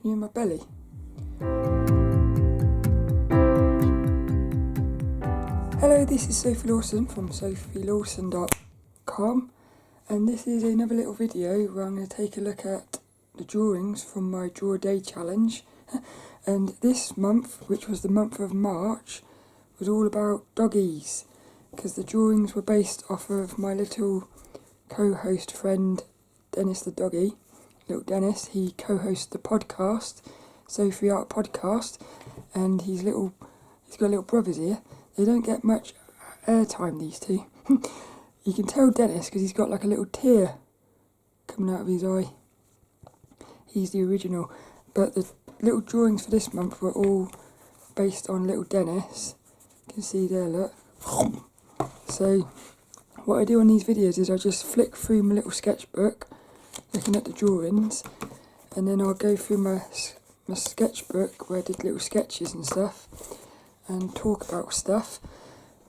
Can you hear my belly? Hello, this is Sophie Lawson from sophielawson.com, and this is another little video where I'm going to take a look at the drawings from my Draw a Day challenge. And this month, which was the month of March, was all about doggies, because the drawings were based off of my little co-host friend Dennis the Doggy. Little Dennis, he co-hosts the podcast, Sophie Art Podcast, and he's got little brothers here. They don't get much airtime, these two. You can tell Dennis because he's got like a little tear coming out of his eye. He's the original, but the little drawings for this month were all based on little Dennis. You can see there, look. So what I do on these videos is I just flick through my little sketchbook, looking at the drawings, and then I'll go through my sketchbook where I did little sketches and stuff, and talk about stuff.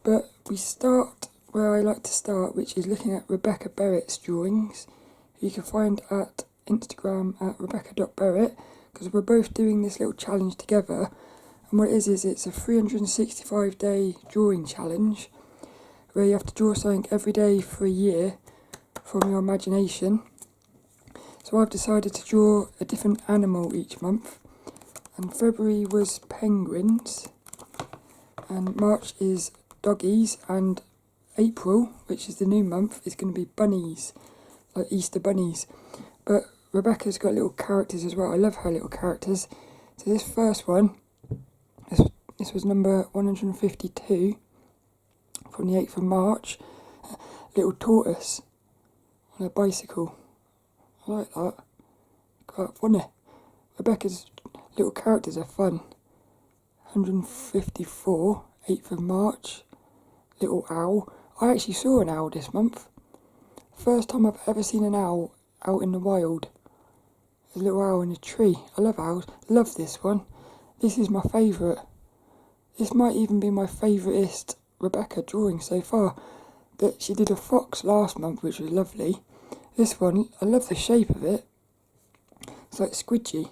But we start where I like to start, which is looking at Rebecca Barrett's drawings. You can find at Instagram at rebecca.barrett, because we're both doing this little challenge together. And what it is it's a 365-day drawing challenge where you have to draw something every day for a year from your imagination. So I've decided to draw a different animal each month, and February was penguins, and March is doggies, and April, which is the new month, is going to be bunnies, like Easter bunnies. But Rebecca's got little characters as well. I love her little characters. So this first one, this was number 152 from the 8th of March. Little tortoise on a bicycle. I like that. Quite funny. Rebecca's little characters are fun. 154, 8th of March. Little owl. I actually saw an owl this month. First time I've ever seen an owl out in the wild. There's a little owl in a tree. I love owls. Love this one. This is my favourite. This might even be my favouriteest Rebecca drawing so far. But she did a fox last month, which was lovely. This one, I love the shape of it. It's like squidgy.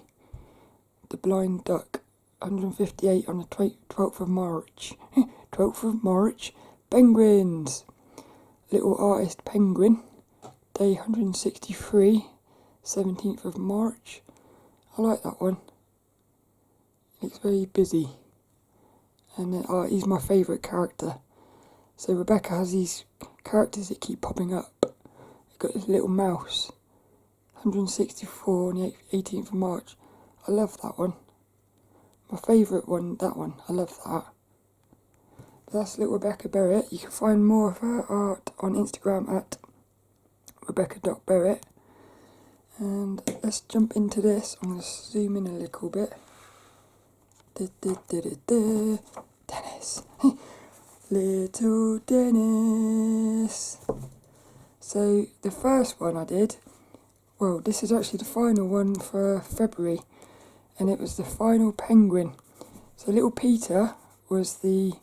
The blind duck. 158 on the 12th of March. 12th of March. Penguins. Little artist penguin. Day 163. 17th of March. I like that one. Looks very busy. And he's my favourite character. So Rebecca has these characters that keep popping up. Got this little mouse. 164 on the 18th of March. I love that one. My favourite one, that one. I love that. But that's little Rebecca Barrett. You can find more of her art on Instagram at rebecca.barrett. And let's jump into this. I'm going to zoom in a little bit. Dennis. Little Dennis. So the first one I did, well, this is actually the final one for February, and it was the final penguin. So little Peter was the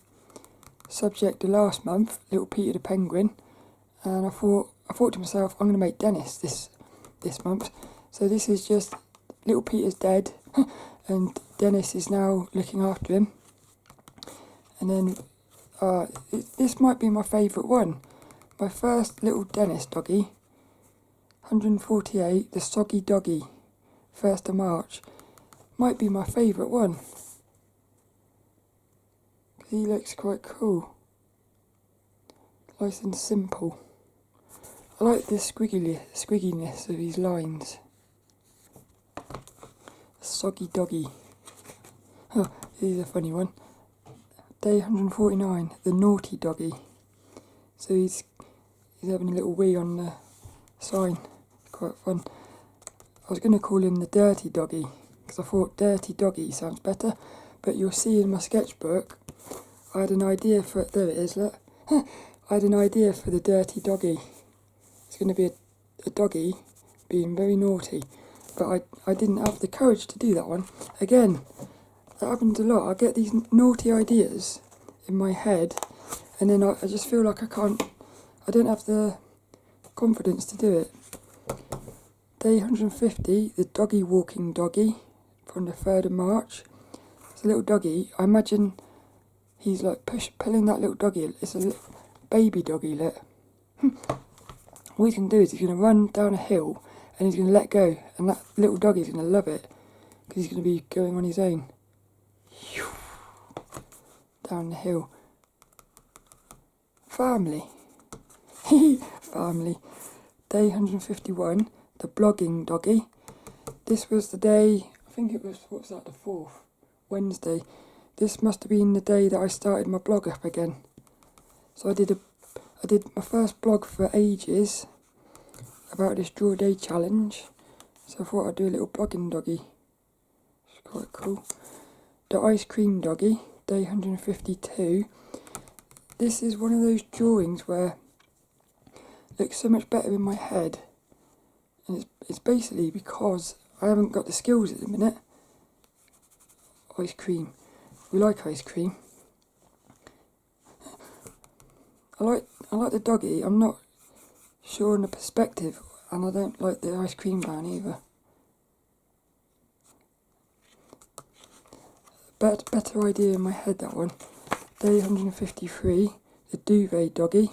subject the last month, little Peter the penguin, and I thought to myself, I'm going to make Dennis this month. So this is just little Peter's dead, and Dennis is now looking after him. And then this might be my favourite one. My first little Dennis doggy, 148, the soggy doggy, 1st of March, might be my favourite one. He looks quite cool. Nice and simple. I like the squigginess of his lines. The soggy doggy. Oh, this is a funny one. Day 149, the naughty doggy. So he's having a little wee on the sign. It's quite fun. I was going to call him the dirty doggy, because I thought dirty doggy sounds better. But you'll see in my sketchbook, I had an idea for it. There it is, look. I had an idea for the dirty doggy. It's going to be a doggy being very naughty. But I didn't have the courage to do that one. Again, that happens a lot. I get these naughty ideas in my head, and then I just feel like I don't have the confidence to do it. Day 150, the doggy walking doggy, from the 3rd of March. It's a little doggy. I imagine he's like pulling that little doggy. It's a baby doggy, look. What he's going to do is he's going to run down a hill and he's going to let go, and that little doggy's going to love it because he's going to be going on his own. Down the hill. Family. Family. Day 151, the blogging doggy. This was the day, I think it was, what's that, the 4th? Wednesday. This must have been the day that I started my blog up again. So I did my first blog for ages about this Draw Day challenge. So I thought I'd do a little blogging doggy. It's quite cool. The ice cream doggy, day 152. This is one of those drawings where it looks so much better in my head. And it's basically because I haven't got the skills at the minute. Ice cream. We like ice cream. I like the doggy. I'm not sure on the perspective, and I don't like the ice cream man either. Better idea in my head, that one. Day 153, the duvet doggy.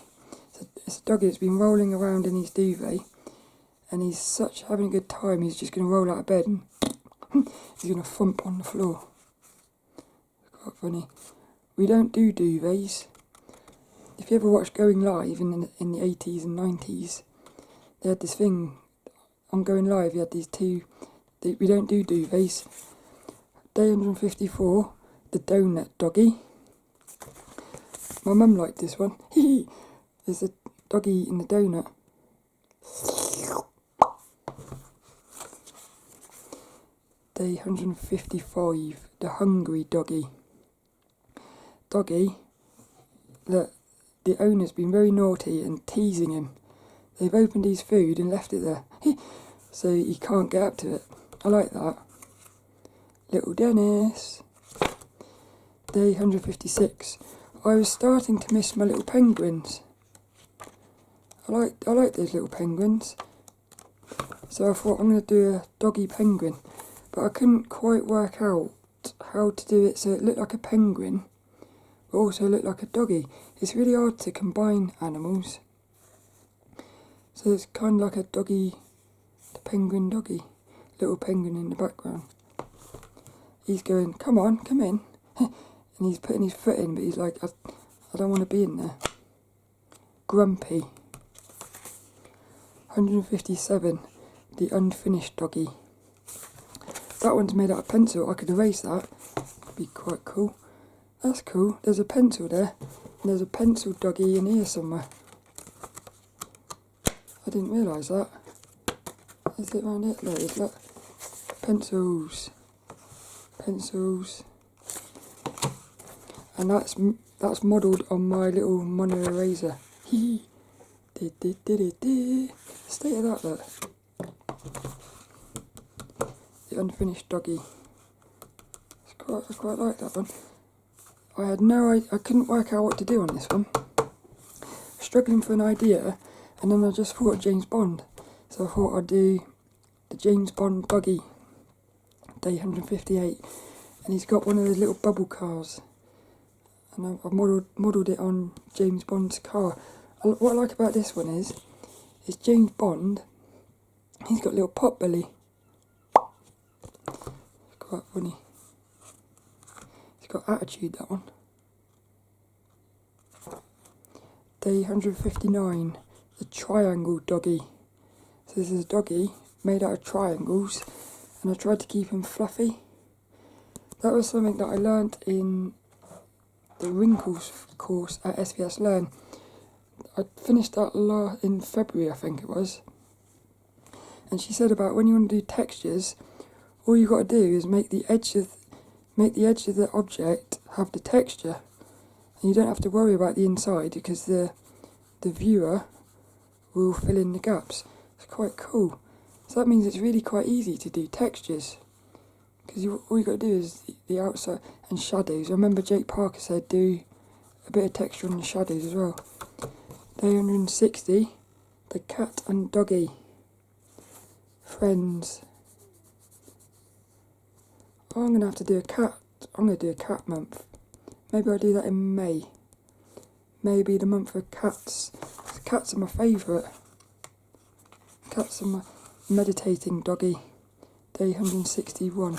It's a doggy that's been rolling around in his duvet, and he's having a good time. He's just going to roll out of bed and he's going to thump on the floor. It's quite funny. We don't do duvets. If you ever watched Going Live in the 80s and 90s, they had this thing on Going Live. You had these two. We don't do duvets. Day 154, the donut doggy. My mum liked this one. There's a doggy eating the donut. Day 155, the hungry doggy. Doggy, look, the owner's been very naughty and teasing him. They've opened his food and left it there, so he can't get up to it. I like that. Little Dennis. Day 156. I was starting to miss my little penguins. I like those little penguins. So I thought I'm going to do a doggy penguin. But I couldn't quite work out how to do it so it looked like a penguin, but also looked like a doggy. It's really hard to combine animals. So it's kind of like a doggy, the penguin doggy. Little penguin in the background. He's going, come on, come in. And he's putting his foot in, but he's like, I don't want to be in there. Grumpy. 157, the unfinished doggy. That one's made out of pencil. I could erase that. That'd be quite cool. That's cool. There's a pencil there. And there's a pencil doggy in here somewhere. I didn't realise that. Is it around here? There it is, look. Pencils. Pencils. And that's modelled on my little mono eraser. Hee hee. State of that, look. The unfinished doggy. I quite like that one. I had no idea. I couldn't work out what to do on this one. Struggling for an idea, and then I just thought of James Bond. So I thought I'd do the James Bond doggy. Day 158, and he's got one of those little bubble cars. And I've modelled it on James Bond's car. What I like about this one is James Bond. He's got a little pot belly. It's quite funny. He's got attitude, that one. Day 159, the triangle doggy. So this is a doggy made out of triangles, and I tried to keep him fluffy. That was something that I learnt in the wrinkles course at SVS Learn. I finished that in February, I think it was. And she said about when you want to do textures, all you got to do is make the edge of the object have the texture, and you don't have to worry about the inside because the viewer will fill in the gaps. It's quite cool. So that means it's really quite easy to do textures, because all you got to do is the outside and shadows. I remember Jake Parker said do a bit of texture on the shadows as well. Day 160, the cat and doggy. Friends. Oh, I'm going to have to do a cat. I'm going to do a cat month. Maybe I'll do that in May. Maybe the month of cats. Cats are my favourite. Cats are my meditating doggy. Day 161.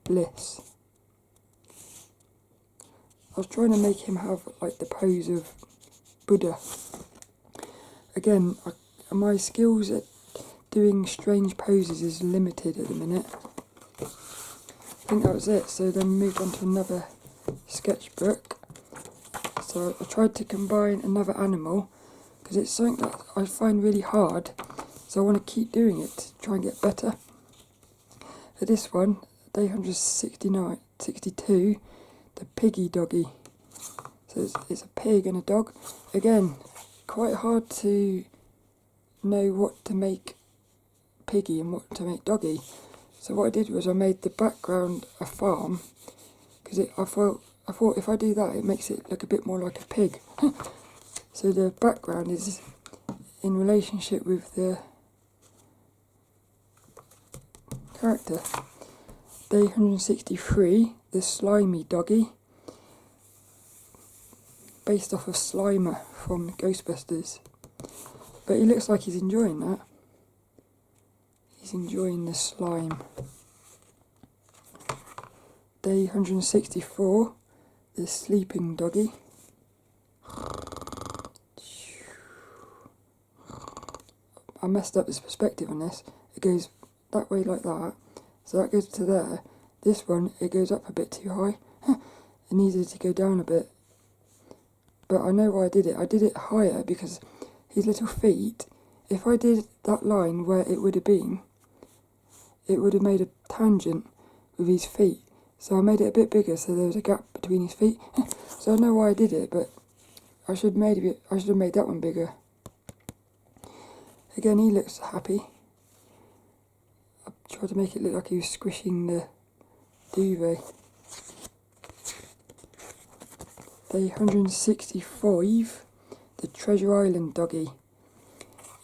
Bliss. I was trying to make him have like the pose of Buddha. Again, my skills at doing strange poses is limited at the minute. I think that was it, so then moved on to another sketchbook. So I tried to combine another animal, because it's something that I find really hard, so I want to keep doing it to try and get better. For this one, day 162, the piggy doggy. So it's a pig and a dog. Again, quite hard to know what to make piggy and what to make doggy. So what I did was I made the background a farm, because I thought if I do that it makes it look a bit more like a pig. So the background is in relationship with the character. Day 163, the slimy doggy, based off of Slimer from Ghostbusters. But he looks like he's enjoying that. He's enjoying the slime. Day 164, the sleeping doggy. I messed up this perspective on this. It goes that way like that, so that goes to there. This one, it goes up a bit too high. It needed to go down a bit. But I know why I did it. I did it higher because his little feet, if I did that line where it would have been, it would have made a tangent with his feet. So I made it a bit bigger so there was a gap between his feet. So I know why I did it, but I should have made that one bigger. Again, he looks happy. I tried to make it look like he was squishing the duvet. Day 165, the Treasure Island doggy.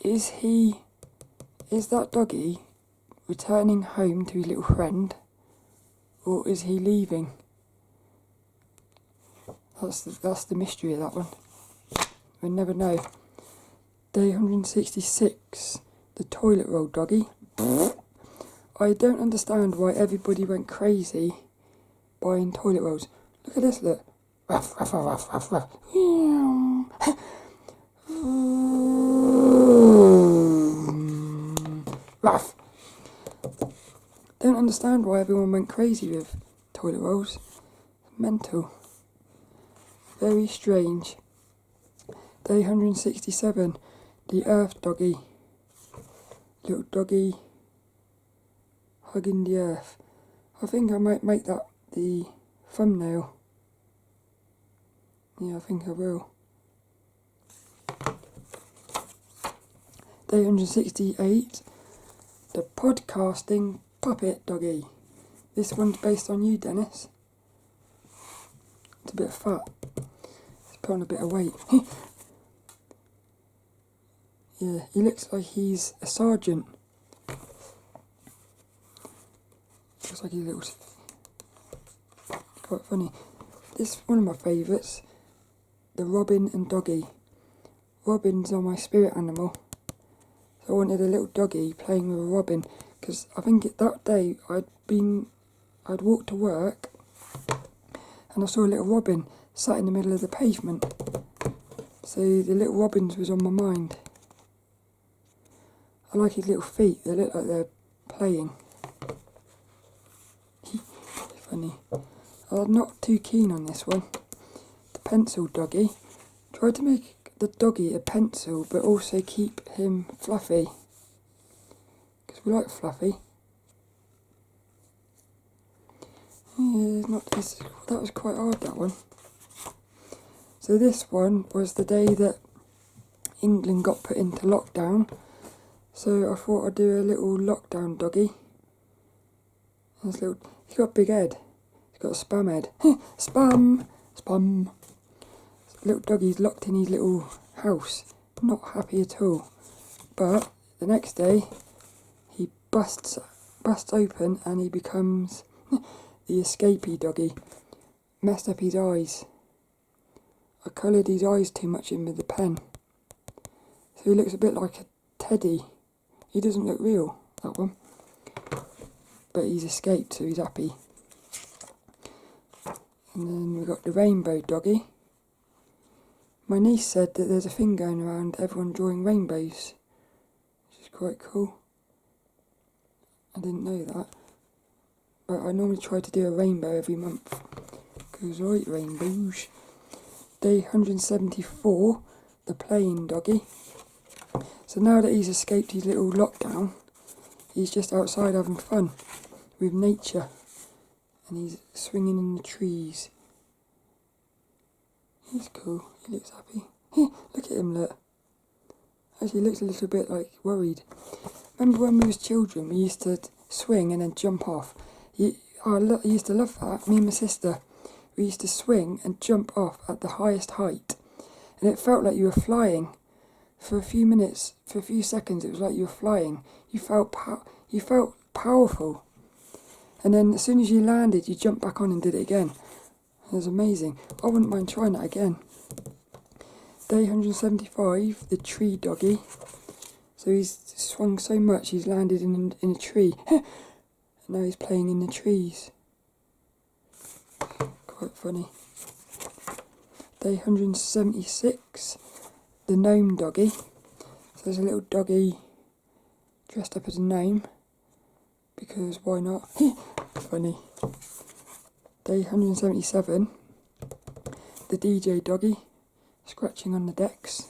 Is that doggy returning home to his little friend, or is he leaving? That's the mystery of that one. We'll never know. Day 166, the toilet roll doggy. I don't understand why everybody went crazy buying toilet rolls. Look at this, look. Ruff, ruff, ruff, ruff, ruff. Ruff. Don't understand why everyone went crazy with toilet rolls. Mental. Very strange. Day 167, the earth doggy. Little doggy hugging the earth. I think I might make that the thumbnail. Yeah, I think I will. Day 168, the podcasting puppet doggy. This one's based on you, Dennis. It's a bit fat. It's put on a bit of weight. Yeah, he looks like he's a sergeant. Looks like he looks quite funny. This is one of my favourites. The Robin and Doggy. Robin's are my spirit animal. So I wanted a little doggy playing with a robin, because I think that day I'd walked to work and I saw a little robin sat in the middle of the pavement. So the little robins was on my mind. I like his little feet, they look like they're playing. Funny. I'm not too keen on this one. The pencil doggy. Tried to make the doggy a pencil, but also keep him fluffy, because we like fluffy. Yeah, that was quite hard, that one. So this one was the day that England got put into lockdown, so I thought I'd do a little lockdown doggy. He's got a big head. He's got a spam head. Spam! Spam! little doggy's locked in his little house, not happy at all. But the next day, he busts open and he becomes the escapee doggy. Messed up his eyes. I coloured his eyes too much in with the pen. So he looks a bit like a teddy. He doesn't look real, that one. But he's escaped, so he's happy. And then we've got the rainbow doggy. My niece said that there's a thing going around, everyone drawing rainbows, which is quite cool. I didn't know that. But I normally try to do a rainbow every month, because I like rainbows. Day 174, the playing doggy. So now that he's escaped his little lockdown, he's just outside having fun with nature. And he's swinging in the trees. He's cool, he looks happy. Look at him, look. Actually, he looks a little bit like worried. Remember when we was children, we used to swing and then jump off? I used to love that. Me and my sister, we used to swing and jump off at the highest height. And it felt like you were flying. For a few minutes, for a few seconds, it was like you were flying. You felt powerful. And then as soon as you landed, you jumped back on and did it again. It was amazing. I wouldn't mind trying that again. Day 175, the tree doggy. So he's swung so much, he's landed in a tree. And now he's playing in the trees. Quite funny. Day 176, the gnome doggy. So there's a little doggy dressed up as a gnome. Because why not? Funny. Day 177, the DJ doggy, scratching on the decks.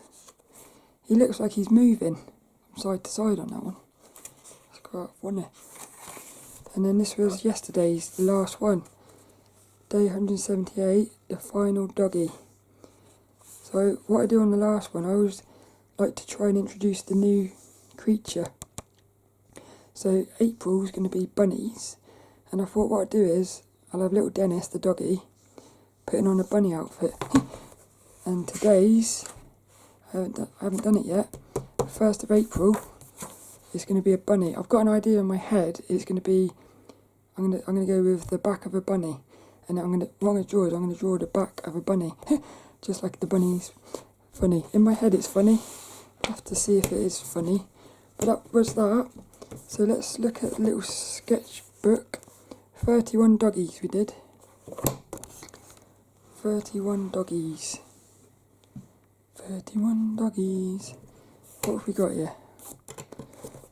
He looks like he's moving from side to side on that one. It's quite funny. And then this was yesterday's, the last one. Day 178, the final doggy. So what I do on the last one, I always like to try and introduce the new creature. So April's going to be bunnies, and I thought what I'd do is I'll have little Dennis the doggy putting on a bunny outfit. And today's, I haven't done it yet, 1st of April is going to be a bunny. I've got an idea in my head. It's going to be, I'm going to go with the back of a bunny, and what I'm going to draw is I'm going to draw the back of a bunny, just like the bunny's funny. In my head it's funny. I'll have to see if it is funny. But that was that. So let's look at the little sketchbook. 31 doggies we did. 31 doggies. 31 doggies. What have we got here?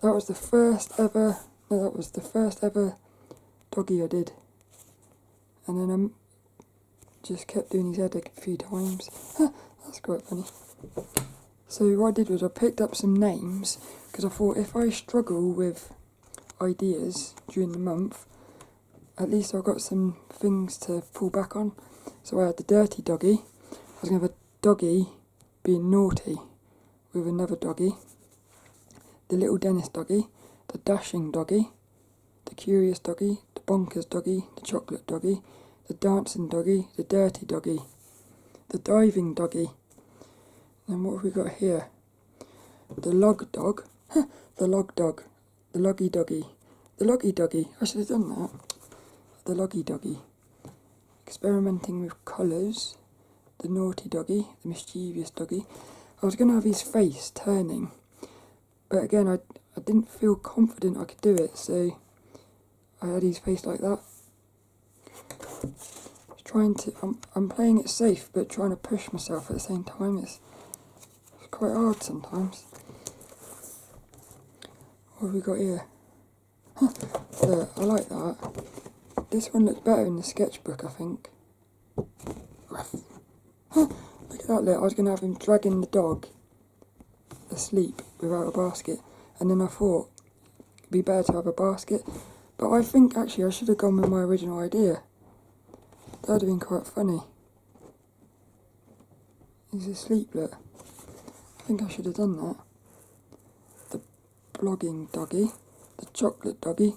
That was the first ever doggy I did. And then just kept doing his head a few times. That's quite funny. So what I did was I picked up some names, because I thought if I struggle with ideas during the month, at least I've got some things to pull back on. So I had the dirty doggy. I was going to have a doggy being naughty with another doggy. The little Dennis doggy. The dashing doggy. The curious doggy. The bonkers doggy. The chocolate doggy. The dancing doggy. The dirty doggy. The diving doggy. And what have we got here? The log dog. The log dog. The loggy doggy. The loggy doggy. I should have done that. The loggy doggy. Experimenting with colours. The naughty doggy. The mischievous doggy. I was going to have his face turning, but again I didn't feel confident I could do it, so I had his face like that. I'm playing it safe, but trying to push myself at the same time. It's quite hard sometimes. What have we got here? Look, I like that. This one looks better in the sketchbook, I think. Look at that, look. I was going to have him dragging the dog asleep without a basket, and then I thought it'd be better to have a basket, but I think actually I should have gone with my original idea. That would have been quite funny. He's asleep, look. I think I should have done that. The blogging doggy, the chocolate doggy,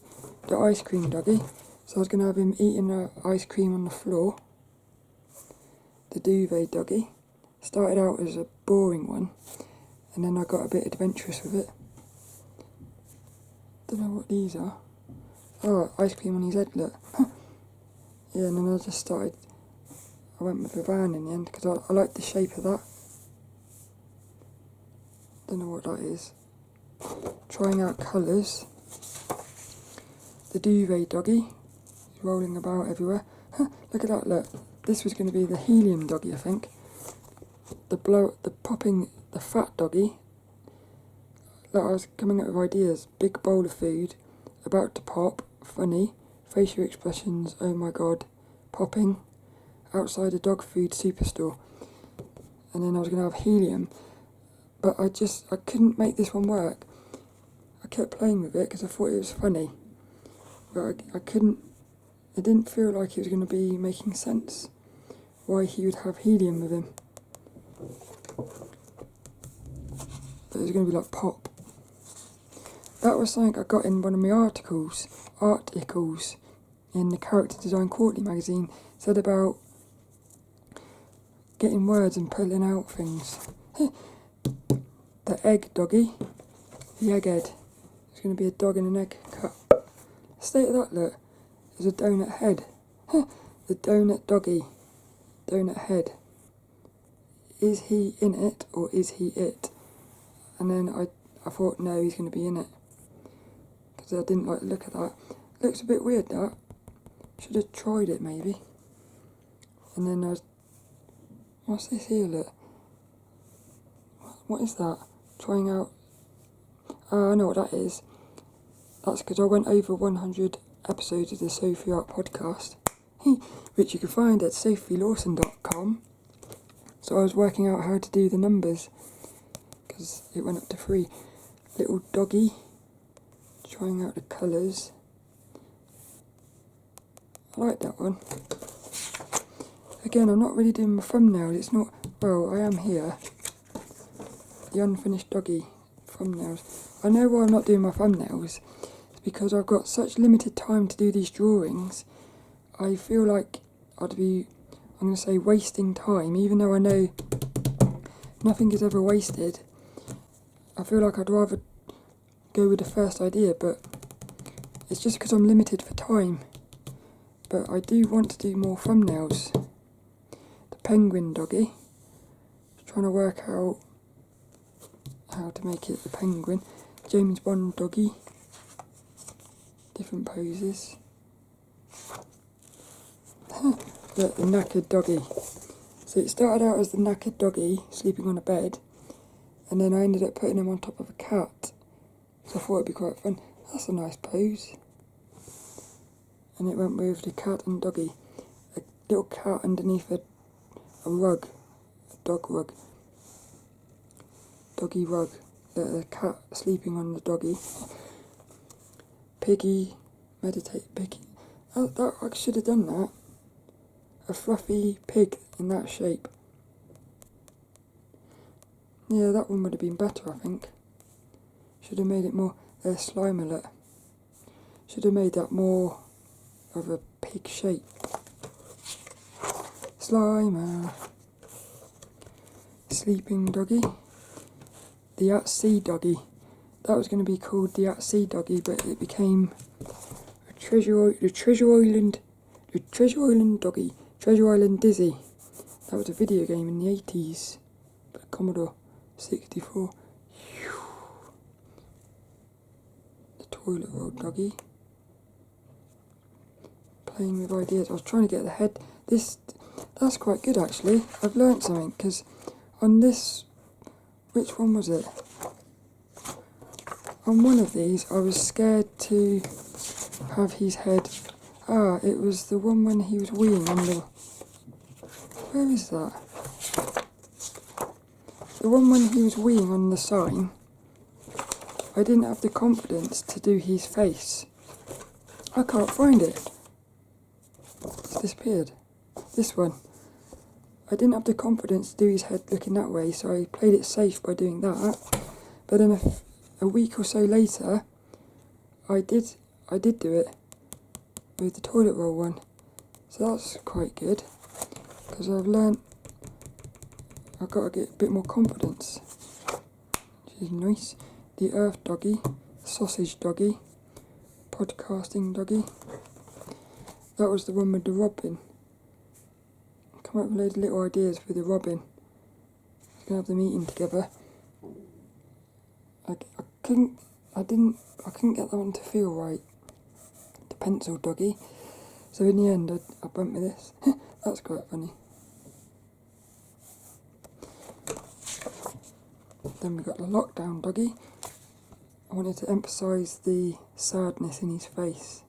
the ice cream doggy. So I was going to have him eating the ice cream on the floor. The duvet doggy, Started out as a boring one, and then I got a bit adventurous with it. Don't know what these are. Oh, ice cream on his head, look. Yeah, and then I went with a van in the end, because I like the shape of that. Don't know what that is. Trying out colours. The duvet doggy. He's rolling about everywhere. Look at that, look. This was going to be the helium doggy, I think. The fat doggy. Look, I was coming up with ideas. Big bowl of food, about to pop, funny, facial expressions, oh my god, popping, outside a dog food superstore. And then I was going to have helium, but I couldn't make this one work. I kept playing with it because I thought it was funny, but it didn't feel like it was going to be making sense why he would have helium with him. But it was going to be like pop. That was something I got in one of my articles in the Character Design Quarterly magazine. It said about getting words and pulling out things. The egg doggy, the egghead. It's going to be a dog in an egg cup. State of that, look, there's a donut head. The donut doggy, donut head. Is he in it or is he it? And then I thought, no, he's going to be in it. Because I didn't like the look of that. Looks a bit weird, that. Should have tried it, maybe. And then what's this here, look? What is that? Trying out... I know what that is. That's because I went over 100 episodes of the Sophie Art podcast, which you can find at sophielawson.com. So I was working out how to do the numbers, because it went up to 3. Little doggy, trying out the colours. I like that one. Again, I'm not really doing my thumbnail. It's not... Well, I am here. The unfinished doggy thumbnails. I know why I'm not doing my thumbnails. It's because I've got such limited time to do these drawings. I feel like I'm going to say wasting time, even though I know nothing is ever wasted. I feel like I'd rather go with the first idea, but it's just because I'm limited for time. But I do want to do more thumbnails. The penguin doggy. Trying to work out how to make it the penguin. James Bond doggy. Different poses. Look, the knackered doggy. So it started out as the knackered doggy sleeping on a bed, and then I ended up putting him on top of a cat. So I thought it'd be quite fun. That's a nice pose. And it went with the cat and doggy. A little cat underneath a rug. A dog rug. Doggy rug. The cat sleeping on the doggy. Piggy. Meditate. Piggy. I should have done that. A fluffy pig in that shape. Yeah, that one would have been better, I think. Should have made it more Slimer. Should have made that more of a pig shape. Slimer. Sleeping doggy. The at sea doggy. That was going to be called the at sea doggy, but it became the Treasure Island doggy. Treasure Island Dizzy. That was a video game in the 80s. But Commodore 64. The toilet roll doggy. Playing with ideas. I was trying to get the head. That's quite good actually. I've learnt something, because on this... Which one was it? On one of these I was scared to have his head... it was the one when he was weeing on the... Where is that? The one when he was weeing on the sign. I didn't have the confidence to do his face. I can't find it. It's disappeared. This one. I didn't have the confidence to do his head looking that way, so I played it safe by doing that. But then a week or so later, I did do it with the toilet roll one. So that's quite good, because I've learnt I've got to get a bit more confidence, which is nice. The Earth Doggy, Sausage Doggy, Podcasting Doggy. That was the one with the robin. Come up with a load of little ideas for the robin. We're gonna have them eating together. I couldn't get that one to feel right. The Pencil Doggy. So in the end, I went with this. That's quite funny. Then we got the Lockdown Doggy. I wanted to emphasise the sadness in his face.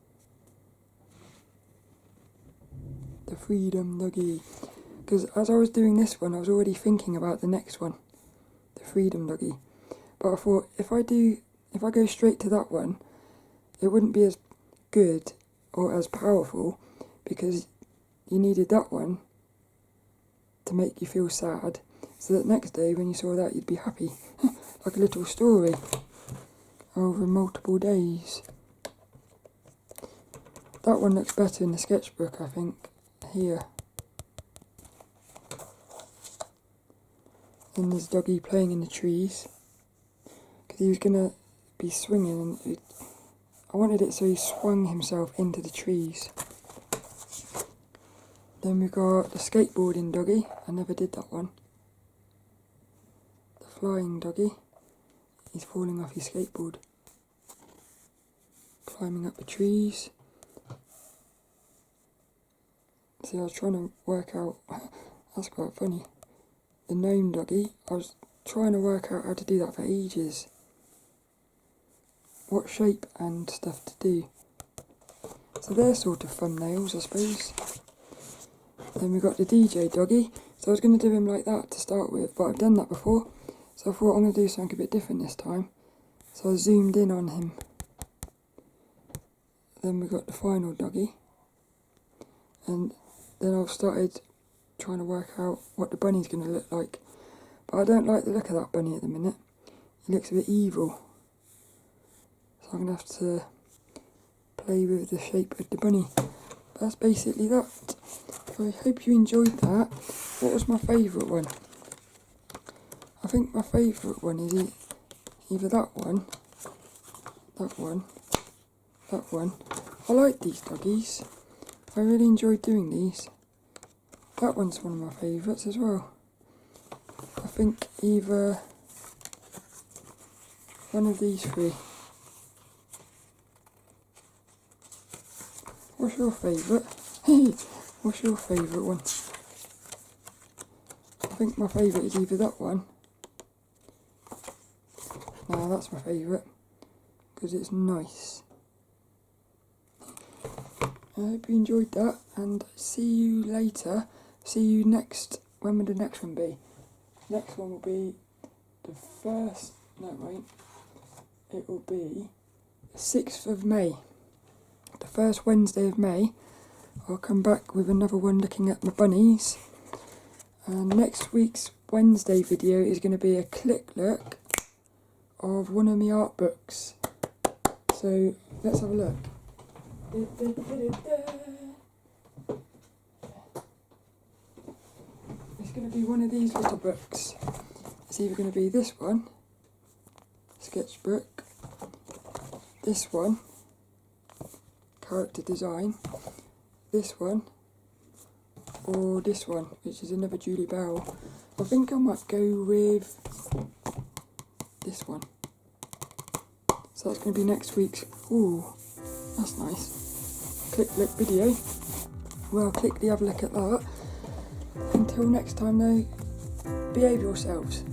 The Freedom Doggy. Because as I was doing this one, I was already thinking about the next one. The Freedom Doggy. But I thought, if I go straight to that one, it wouldn't be as good or as powerful, because you needed that one to make you feel sad, so that next day when you saw that you'd be happy. Like a little story over multiple days. That one looks better in the sketchbook, I think, here. And there's Doggy playing in the trees, because he was going to be swinging, and I wanted it so he swung himself into the trees. Then we got the Skateboarding Doggy. I never did that one. The Flying Doggy. He's falling off his skateboard. Climbing up the trees. See, I was trying to work out, that's quite funny. The Gnome Doggy. I was trying to work out how to do that for ages. What shape and stuff to do. So they're sort of thumbnails, I suppose. Then we got the DJ Doggy. So I was going to do him like that to start with, but I've done that before. So I thought I'm going to do something a bit different this time. So I zoomed in on him. Then we got the Final Doggy. And then I've started trying to work out what the bunny's going to look like. But I don't like the look of that bunny at the minute. He looks a bit evil. So I'm going to have to play with the shape of the bunny. But that's basically that. So I hope you enjoyed that. What was my favourite one? I think my favourite one is either that one, that one, that one. I like these doggies. I really enjoyed doing these. That one's one of my favourites as well. I think either one of these three. What's your favourite? What's your favourite one? I think my favourite is either that one. No, that's my favourite, because it's nice. I hope you enjoyed that, and see you later. See you next. When will the next one be? Next one will be the first. No, wait. It will be the 6th of May. The first Wednesday of May. I'll come back with another one looking at my bunnies. And next week's Wednesday video is going to be a click look of one of my art books. So let's have a look. It's going to be one of these little books. It's either going to be this one, Sketchbook, this one, Character Design, this one, or this one, which is another Julie Barrel. I think I might go with this one. So that's going to be next week's. Ooh, that's nice. Click look video. Well, quickly have a look at that. Until next time though, behave yourselves.